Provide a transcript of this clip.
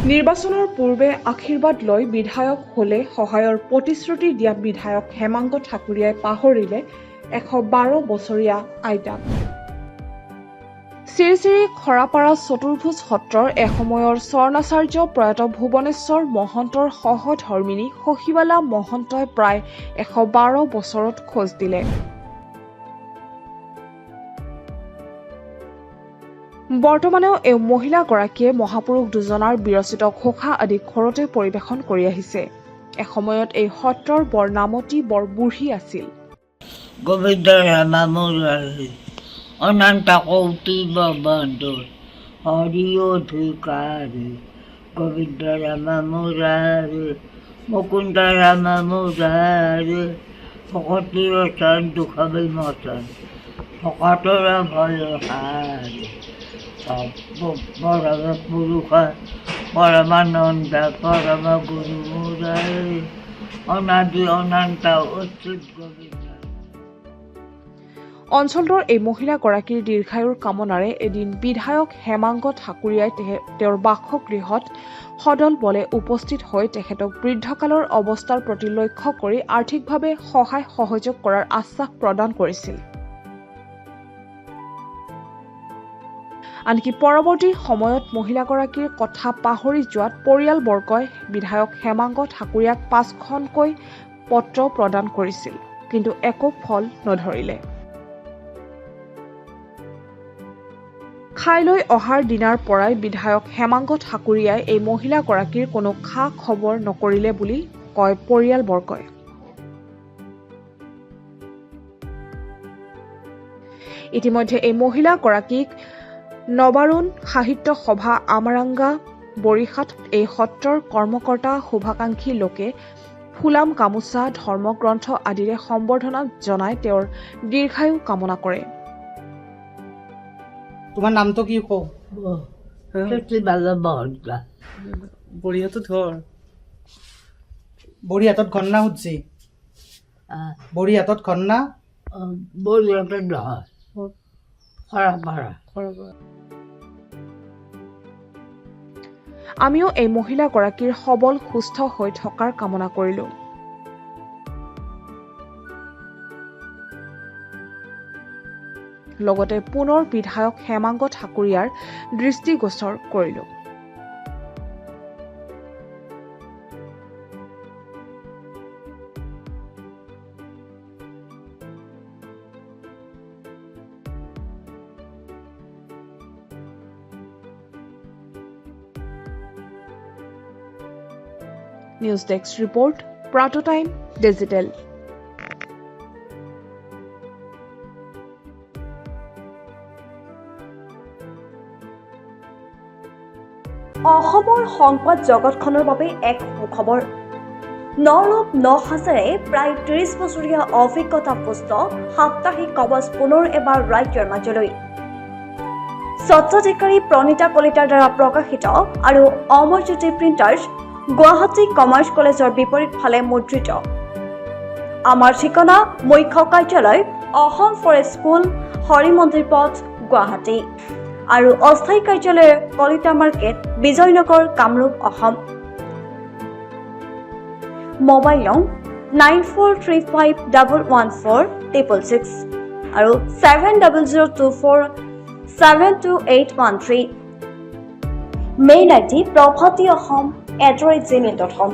নিৰ্বাচনৰ পূৰ্বে আশীৰ্বাদ লৈ বিধায়ক হলে সহায়ৰ প্ৰতিশ্ৰুতি দিয়া বিধায়ক হেমাংগ ঠাকুৰীয়াই পাহৰিলে 112 বছৰীয়া আইতাক। শ্ৰী শ্ৰী খৰাপাৰা চতুৰ্ভুজ সত্ৰৰ এসময়ৰ স্বৰ্ণাচাৰ্য প্ৰয়াত ভুৱনেশ্বৰ মহন্তৰ সহধৰ্মিনী সখীবালা মহন্তই প্ৰায় 112 বছৰত খোজ দিলে। বৰ্তমানেও এই মহিলাগৰাকীয়ে মহাপুৰুষ দুজনাৰ বিৰচিত ঘোষা আদি ঘৰতে পৰিৱেশন কৰি আহিছে। এসময়ত এই সত্ৰৰ বৰ নামতি বৰ বুঢ়ী আছিল। গোবিন্দ ৰামা মুৰাৰী অনন্ত কৌতুক বন্ধু হৰি অধিকাৰী গোবিন্দ ৰামা মুৰাৰী মুকুন্দ ৰামা মুৰাৰী ভকতি ৰচন দুখ বিমোচন ভকতৰ ভয়হাৰী পৰম পুৰুষ পৰমানন্দ পৰম গুৰু মুৰাৰী অনাদি অনন্ত অচ্যুত গোবিন্দ। অঞ্চলটোৰ এই মহিলাগৰাকীৰ দীৰ্ঘায়ুৰ কামনাৰে এদিন বিধায়ক হেমাংগ ঠাকুৰীয়াই তেওঁৰ বাসগৃহত সদল বলে উপস্থিত হৈ তেখেতক বৃদ্ধকালৰ অৱস্থাৰ প্ৰতি লক্ষ্য কৰি আৰ্থিকভাৱে সহায় সহযোগ কৰাৰ আশ্বাস প্ৰদান কৰিছিল। আনকি পৰৱৰ্তী সময়ত মহিলাগৰাকীৰ কথা পাহৰি যোৱাত পৰিয়ালবৰ্গই বিধায়ক হেমাংগ ঠাকুৰীয়াক 5খনকৈ পত্ৰ প্ৰদান কৰিছিল, কিন্তু একো ফল নধৰিলে। খাই লৈ অহাৰ দিনাৰ পৰাই বিধায়ক হেমাংগ ঠাকুৰীয়াই এই মহিলাগৰাকীৰ কোনো খা খবৰ নকৰিলে বুলি কয় পৰিয়ালবৰ্গই। ইতিমধ্যে এই মহিলাগৰাকীক নবাৰুণ সাহিত্য সভা আমাৰাংগা বৰিশাত এই সত্ৰৰ কৰ্মকৰ্তা শুভাকাংক্ষী লোকে ফুলাম গামোচা ধৰ্মগ্ৰন্থ আদিৰে সম্বৰ্ধনা জনাই তেওঁৰ দীৰ্ঘায়ু কামনা কৰে। তোমাৰ নামটো কি কওঁ? বৰিহাতত ঘৰ বৰিহাতত ঘৰ না সুধছি? বৰিহাতত ঘৰ না? বৰিহাতত নহয়, খৰাপাৰা। আমিও এই মহিলাগৰাকীৰ সবল সুস্থ হৈ থকাৰ কামনা কৰিলো। লগতে পুনৰ বিধায়ক হেমাংগ ঠাকুৰীয়াৰ দৃষ্টিগোচৰ কৰিলো। নিউজ ডেস্ক ৰিপৰ্ট, প্ৰাটো টাইম ডিজিটেল। অসমৰ সংবাদ জগতখনৰ বাবে এক সুখবৰ। নৰূপ নসাজেৰে প্ৰায় 30 বছৰীয়া অভিজ্ঞতাপুষ্ট সাপ্তাহিক কবচ পুনৰ এবাৰ ৰাজ্যৰ মাজলৈ। স্বত্বাধিকাৰী প্ৰণীতা কলিতাৰ দ্বাৰা প্ৰকাশিত আৰু অমৰজ্যোতি প্ৰিণ্টাৰ্ছ, গুৱাহাটী কমাৰ্চ কলেজৰ বিপৰীত ফালে মুদ্ৰিত। আমাৰ ঠিকনা মুখ্য কাৰ্যালয় অসম ফৰেষ্ট স্কুল, হৰি মন্দিৰ পথ, গুৱাহাটী আৰু অস্থায়ী কাৰ্যালয় কলিতা মাৰ্কেট, বিজয়নগৰ, কামৰূপ, অসম। মোবাইল নং 9435114666 আৰু 7024722813। Mail ID probhatiahom@gmail.com।